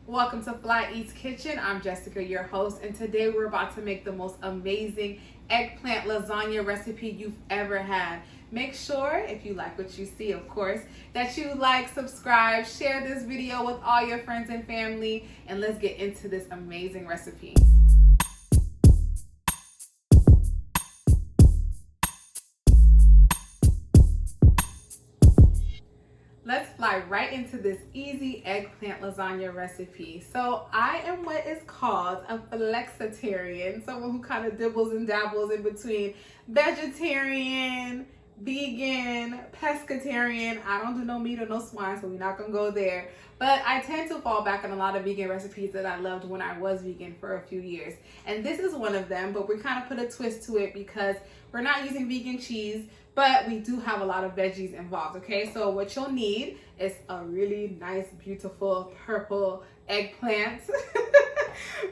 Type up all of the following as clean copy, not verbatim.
Welcome to Fly Eats Kitchen. I'm Jessica, your host, and today we're about to make the most amazing eggplant lasagna recipe you've ever had. Make sure, if you like what you see, of course, that you like, subscribe, share this video with all your friends and family, and let's get into this amazing recipe. Let's fly right into this easy eggplant lasagna recipe. So I am what is called a flexitarian, someone who kind of dibbles and dabbles in between vegetarian, vegan, pescatarian. I don't do no meat or no swine, so we're not gonna go there. But I tend to fall back on a lot of vegan recipes that I loved when I was vegan for a few years. And this is one of them, but we kind of put a twist to it because we're not using vegan cheese, but we do have a lot of veggies involved, okay? So what you'll need is a really nice, beautiful purple eggplant.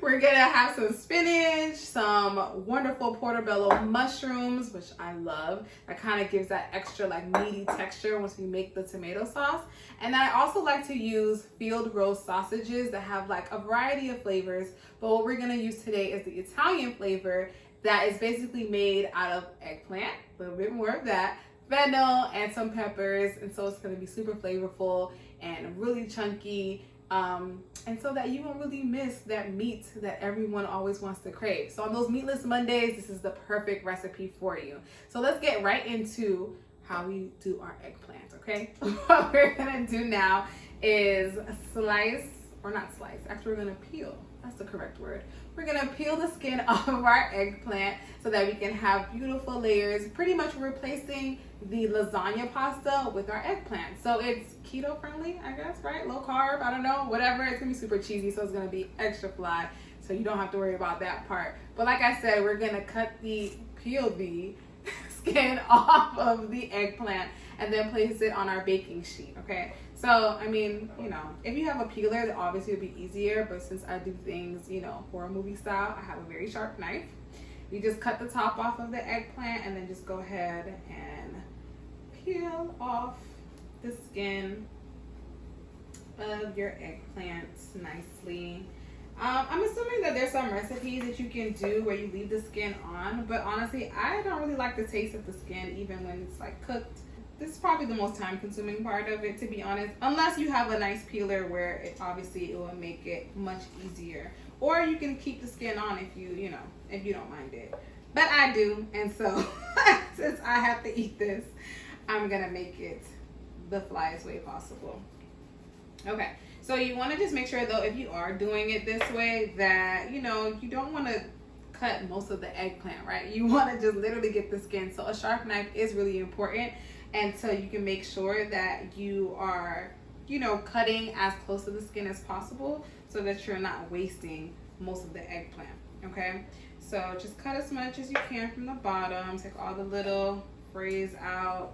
We're gonna have some spinach, some wonderful portobello mushrooms, which I love. That kind of gives that extra like meaty texture once we make the tomato sauce. And I also like to use field roast sausages that have like a variety of flavors. But what we're gonna use today is the Italian flavor that is basically made out of eggplant, a little bit more of that, fennel, and some peppers. And so it's gonna be super flavorful and really chunky. And so that you won't really miss that meat that everyone always wants to crave. So on those meatless Mondays, this is the perfect recipe for you. So let's get right into how we do our eggplant, okay? What we're gonna do now is slice, or not slice, actually we're gonna peel. That's the correct word. We're gonna peel the skin off of our eggplant so that we can have beautiful layers, pretty much replacing the lasagna pasta with our eggplant. So it's keto friendly, I guess, right? Low carb, I don't know, whatever. It's gonna be super cheesy, so it's gonna be extra fly, so you don't have to worry about that part. But like I said, we're gonna peel the skin off of the eggplant and then place it on our baking sheet, okay? So, I mean, you know, if you have a peeler, then obviously it would be easier, but since I do things, you know, horror movie style, I have a very sharp knife. You just cut the top off of the eggplant and then just go ahead and peel off the skin of your eggplant nicely. I'm assuming that there's some recipes that you can do where you leave the skin on, but honestly, I don't really like the taste of the skin even when it's like cooked. This is probably the most time consuming part of it, to be honest, unless you have a nice peeler where it will make it much easier. Or you can keep the skin on if you don't mind it. But I do, and so since I have to eat this, I'm gonna make it the flyest way possible. Okay, so you wanna just make sure though, if you are doing it this way, that you don't wanna cut most of the eggplant, right? You wanna just literally get the skin. So a sharp knife is really important. And so you can make sure that you are, cutting as close to the skin as possible so that you're not wasting most of the eggplant, okay? So just cut as much as you can from the bottom. Take all the little frays out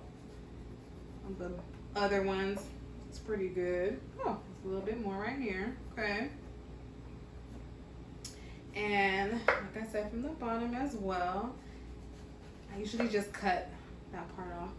of the other ones. It's pretty good. Oh, there's a little bit more right here, okay? And like I said, from the bottom as well. I usually just cut that part off.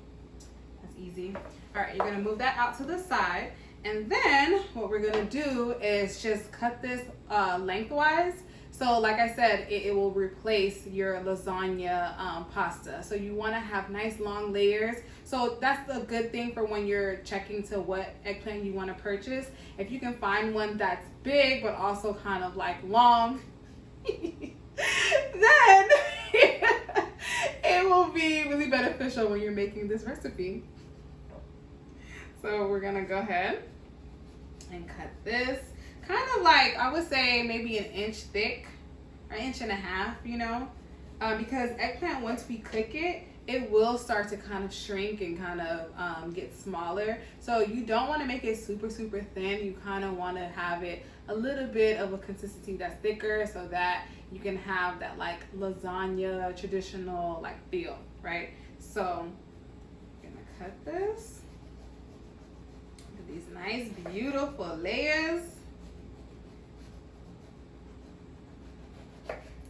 That's easy. All right, you're gonna move that out to the side. And then what we're gonna do is just cut this lengthwise. So like I said, it will replace your lasagna pasta. So you wanna have nice long layers. So that's the good thing for when you're checking to what eggplant you wanna purchase. If you can find one that's big, but also kind of like long, then it will be really beneficial when you're making this recipe. So we're gonna go ahead and cut this kind of like, I would say maybe an inch thick or 1.5 inches, because eggplant, once we cook it, it will start to kind of shrink and kind of get smaller. So you don't want to make it super, super thin. You kind of want to have it a little bit of a consistency that's thicker so that you can have that like lasagna traditional like feel, right? So I'm gonna cut this. These nice, beautiful layers.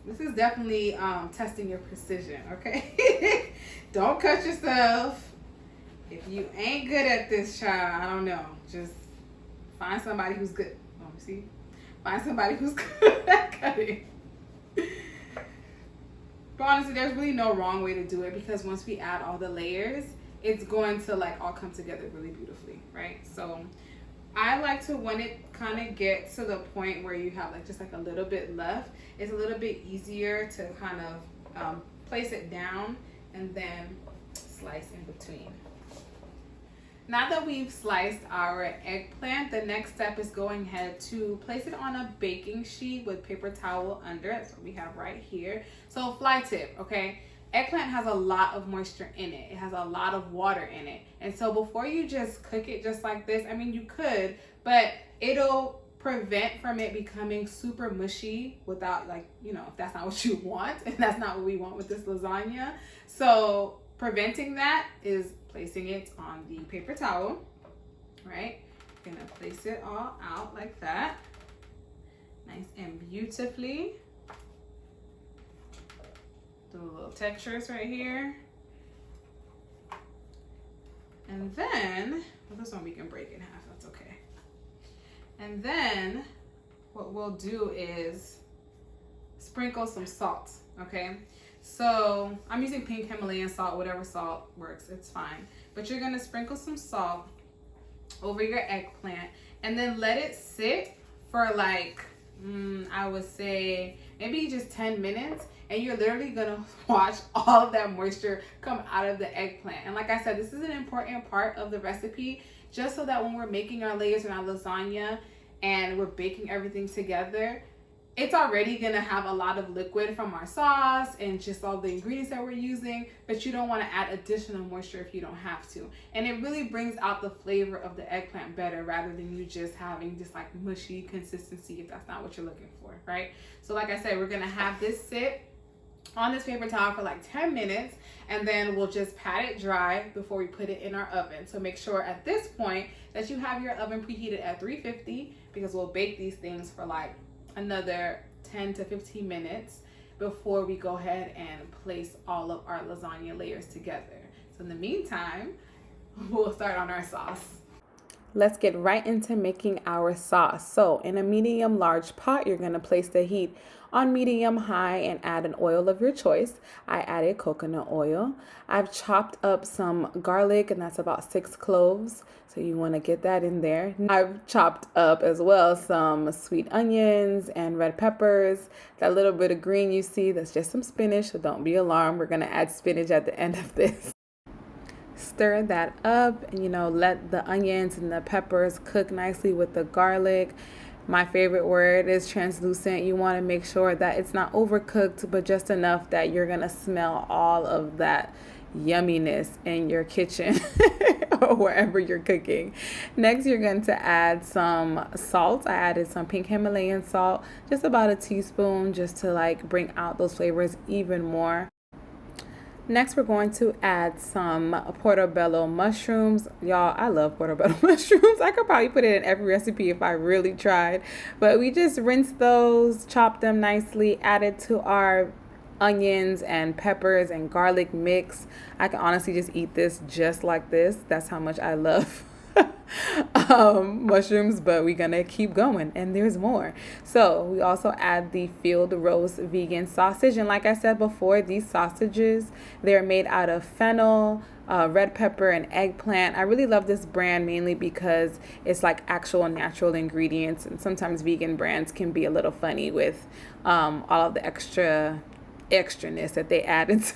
This is definitely testing your precision, okay? Don't cut yourself. If you ain't good at this, child, I don't know. Just find somebody who's good. Oh, see? Find somebody who's good at cutting. But honestly, there's really no wrong way to do it, because once we add all the layers, it's going to like all come together really beautifully, right? So I like to, when it kind of gets to the point where you have like just like a little bit left, it's a little bit easier to kind of place it down and then slice in between. Now that we've sliced our eggplant, the next step is going ahead to place it on a baking sheet with paper towel under it. That's what we have right here. So fly tip, okay? Eggplant has a lot of moisture in it. It has a lot of water in it. And so before you just cook it just like this, I mean, you could, but it'll prevent from it becoming super mushy without, like, you know, if that's not what you want, and that's not what we want with this lasagna. So preventing that is placing it on the paper towel, right? Gonna place it all out like that, nice and beautifully. Do little textures right here. And then, well, this one we can break in half, that's okay. And then what we'll do is sprinkle some salt, okay? So I'm using pink Himalayan salt, whatever salt works, it's fine. But you're gonna sprinkle some salt over your eggplant and then let it sit for like, I would say maybe just 10 minutes. And you're literally gonna watch all of that moisture come out of the eggplant. And like I said, this is an important part of the recipe, just so that when we're making our layers in our lasagna and we're baking everything together, it's already gonna have a lot of liquid from our sauce and just all the ingredients that we're using, but you don't wanna add additional moisture if you don't have to. And it really brings out the flavor of the eggplant better, rather than you just having just like mushy consistency if that's not what you're looking for, right? So like I said, we're gonna have this sit on this paper towel for like 10 minutes, and then we'll just pat it dry before we put it in our oven. So make sure at this point that you have your oven preheated at 350, because we'll bake these things for like another 10 to 15 minutes before we go ahead and place all of our lasagna layers together. So in the meantime, we'll start on our sauce. Let's get right into making our sauce. So in a medium large pot, you're gonna place the heat on medium high and add an oil of your choice. I added coconut oil. I've chopped up some garlic, and that's about 6 cloves. So you wanna get that in there. I've chopped up as well some sweet onions and red peppers. That little bit of green you see, that's just some spinach, so don't be alarmed. We're gonna add spinach at the end of this. Stir that up and, you know, let the onions and the peppers cook nicely with the garlic. My favorite word is translucent. You want to make sure that it's not overcooked, but just enough that you're going to smell all of that yumminess in your kitchen or wherever you're cooking. Next, you're going to add some salt. I added some pink Himalayan salt, just about a teaspoon, just to like bring out those flavors even more. Next, we're going to add some portobello mushrooms. Y'all, I love portobello mushrooms. I could probably put it in every recipe if I really tried. But we just rinse those, chop them nicely, add it to our onions and peppers and garlic mix. I can honestly just eat this just like this. That's how much I love mushrooms, but we're gonna keep going, and there's more. So we also add the field roast vegan sausage, and like I said before, these sausages, they're made out of fennel, red pepper, and eggplant. I really love this brand mainly because it's like actual natural ingredients, and sometimes vegan brands can be a little funny with all of the extraness that they add into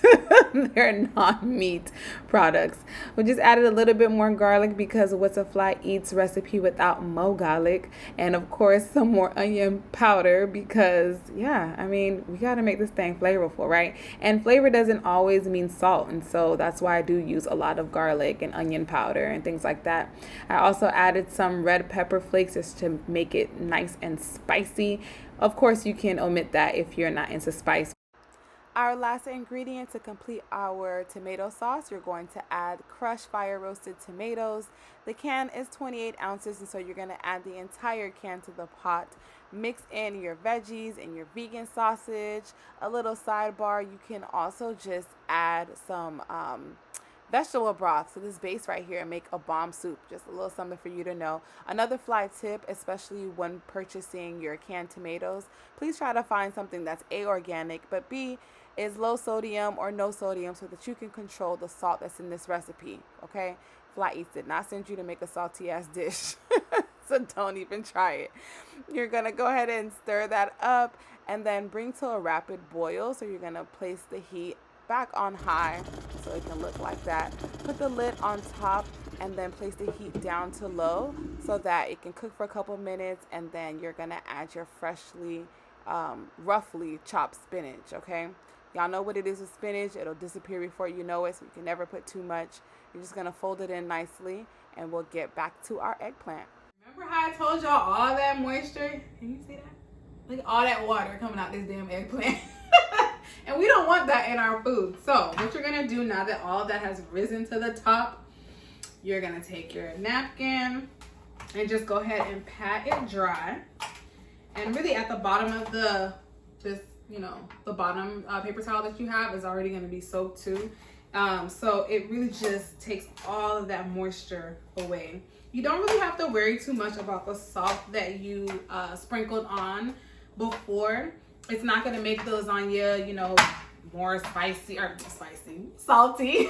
their non-meat products. We just added a little bit more garlic because What's a Fly Eats recipe without mo garlic, and of course some more onion powder because yeah, I mean, we got to make this thing flavorful, right? And flavor doesn't always mean salt, and so that's why I do use a lot of garlic and onion powder and things like that. I also added some red pepper flakes just to make it nice and spicy. Of course, you can omit that if you're not into spice. Our last ingredient to complete our tomato sauce, you're going to add crushed fire roasted tomatoes. The can is 28 ounces, and so you're going to add the entire can to the pot. Mix in your veggies and your vegan sausage. A little sidebar, you can also just add some vegetable broth. So this base right here make a bomb soup. Just a little something for you to know. Another fly tip, especially when purchasing your canned tomatoes, please try to find something that's A, organic, but B, is low sodium or no sodium so that you can control the salt that's in this recipe. Okay? Fly Eats did not send you to make a salty ass dish. So don't even try it. You're gonna go ahead and stir that up and then bring to a rapid boil. So you're gonna place the heat back on high so it can look like that. Put the lid on top and then place the heat down to low so that it can cook for a couple minutes, and then you're gonna add your freshly roughly chopped spinach. Okay, y'all know what it is with spinach. It'll disappear before you know it, so you can never put too much. You're just gonna fold it in nicely and we'll get back to our eggplant. Remember how I told y'all all that moisture? Can you see that? Look at all that water coming out this damn eggplant. And we don't want that in our food. So what you're gonna do now that all of that has risen to the top, you're gonna take your napkin and just go ahead and pat it dry. And really at the bottom of the bottom paper towel that you have is already gonna be soaked too. So it really just takes all of that moisture away. You don't really have to worry too much about the salt that you sprinkled on before. It's not gonna make the lasagna, more salty.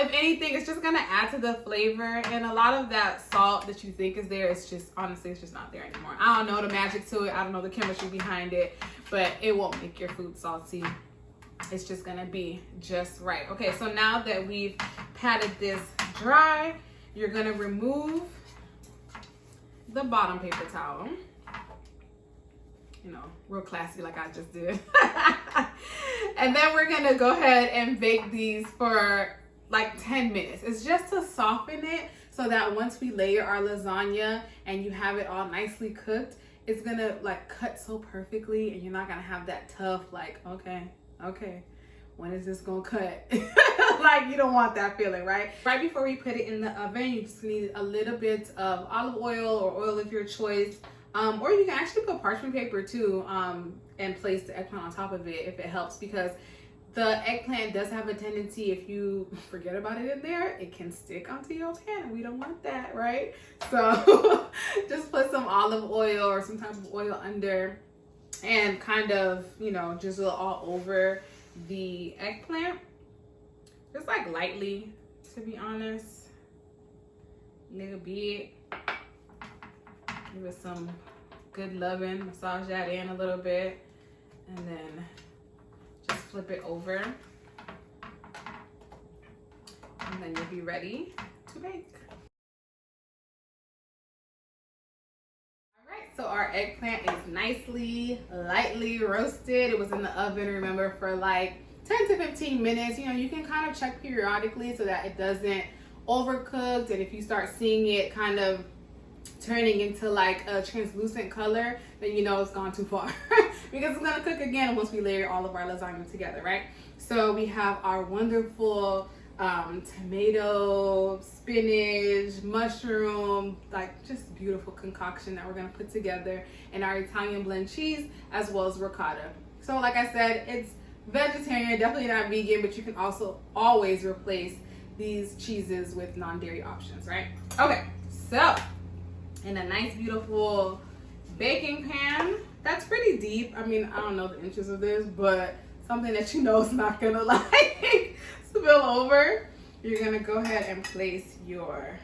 If anything, it's just gonna add to the flavor, and a lot of that salt that you think is there, it's just not there anymore. I don't know the magic to it. I don't know the chemistry behind it, but it won't make your food salty. It's just gonna be just right. Okay, so now that we've patted this dry, you're gonna remove the bottom paper towel. Real classy like I just did. And then we're gonna go ahead and bake these for like 10 minutes. It's just to soften it so that once we layer our lasagna and you have it all nicely cooked, it's gonna like cut so perfectly and you're not gonna have that tough like, okay, when is this gonna cut? Like, you don't want that feeling, right? Right before we put it in the oven, you just need a little bit of olive oil or oil of your choice. Or you can actually put parchment paper too, and place the eggplant on top of it if it helps, because the eggplant does have a tendency, if you forget about it in there, it can stick onto your pan. We don't want that, right? So just put some olive oil or some type of oil under and kind of, drizzle all over the eggplant. Just like lightly, to be honest. Little bit. Give it some good loving, massage that in a little bit, and then just flip it over. And then you'll be ready to bake. All right, so our eggplant is nicely, lightly roasted. It was in the oven, remember, for like 10 to 15 minutes. You can kind of check periodically so that it doesn't overcook. And if you start seeing it kind of turning into like a translucent color, then it's gone too far. Because it's gonna cook again once we layer all of our lasagna together, right? So we have our wonderful tomato, spinach, mushroom, like just beautiful concoction that we're gonna put together, and our Italian blend cheese as well as ricotta. So like I said, it's vegetarian, definitely not vegan, but you can also always replace these cheeses with non-dairy options, right? Okay, so in a nice beautiful baking pan that's pretty deep. I mean, I don't know the inches of this, but something that is not gonna like spill over. You're gonna go ahead and place your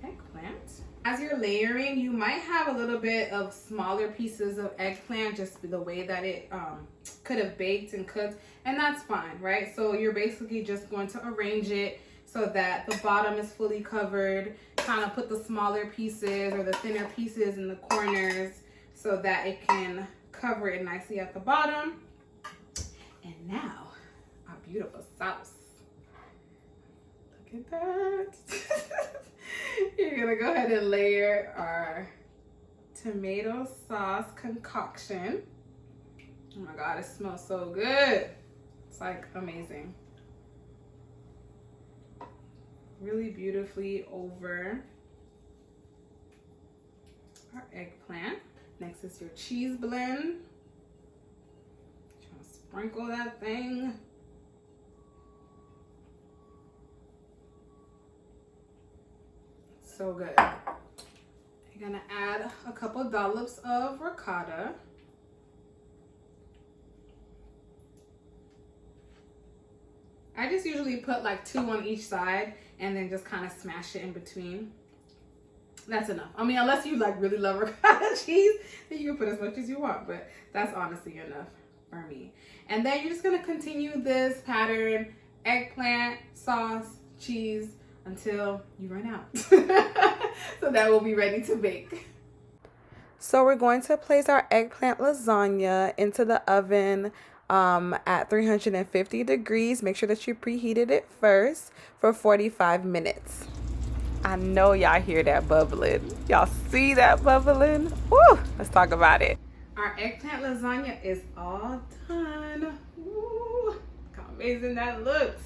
eggplant. As you're layering, you might have a little bit of smaller pieces of eggplant, just the way that it could have baked and cooked, and that's fine, right? So you're basically just going to arrange it so that the bottom is fully covered. Kind of put the smaller pieces or the thinner pieces in the corners so that it can cover it nicely at the bottom. And now, our beautiful sauce. Look at that. You're gonna go ahead and layer our tomato sauce concoction. Oh my God, it smells so good. It's like amazing. Really beautifully over our eggplant. Next is your cheese blend. Trying to sprinkle that thing. So good. You're gonna add a couple dollops of ricotta. I just usually put like 2 on each side and then just kind of smash it in between. That's enough. I mean, unless you like really love ricotta cheese, then you can put as much as you want, but that's honestly enough for me. And then you're just gonna continue this pattern, eggplant, sauce, cheese, until you run out. So that will be ready to bake. So we're going to place our eggplant lasagna into the oven at 350 degrees. Make sure that you preheated it first for 45 minutes. I know y'all hear that bubbling. Y'all see that bubbling? Woo! Let's talk about it. Our eggplant lasagna is all done. Woo! Look how amazing that looks.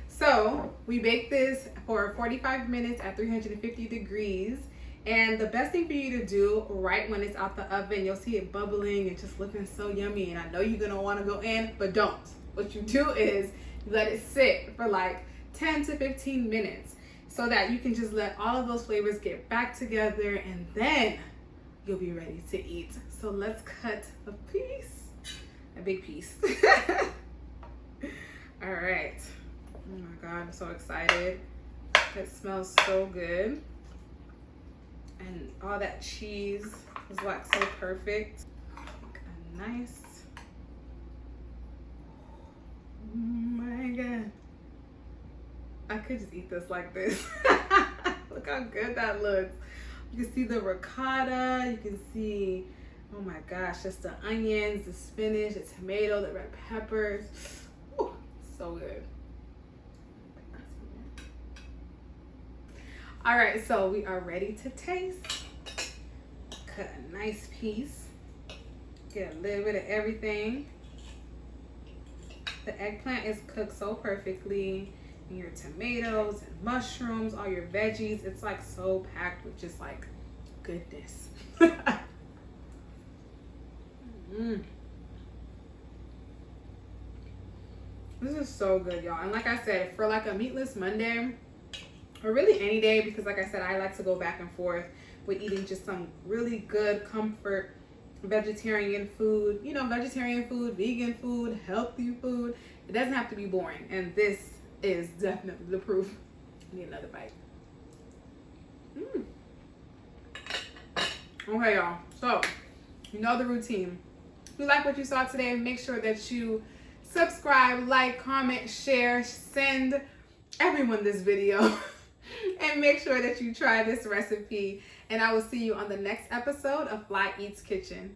So we bake this for 45 minutes at 350 degrees. And the best thing for you to do right when it's out the oven, you'll see it bubbling and just looking so yummy. And I know you're gonna wanna go in, but don't. What you do is you let it sit for like 10 to 15 minutes so that you can just let all of those flavors get back together, and then you'll be ready to eat. So let's cut a piece, a big piece. All right. Oh my God, I'm so excited. It smells so good. And all that cheese is like so perfect. Like a nice, oh my God. I could just eat this like this. Look how good that looks. You can see the ricotta, you can see, oh my gosh, just the onions, the spinach, the tomato, the red peppers. Ooh, so good. All right, so we are ready to taste. Cut a nice piece. Get a little bit of everything. The eggplant is cooked so perfectly. And your tomatoes and mushrooms, all your veggies. It's like so packed with just like goodness. This is so good, y'all. And like I said, for like a meatless Monday, or really any day, because like I said, I like to go back and forth with eating just some really good comfort vegetarian food, you know, vegetarian food, vegan food, healthy food. It doesn't have to be boring, and this is definitely the proof. I need another bite. Okay, y'all, so you know the routine. If you like what you saw today, make sure that you subscribe, like, comment, share, send everyone this video. And make sure that you try this recipe. And I will see you on the next episode of Fly Eats Kitchen.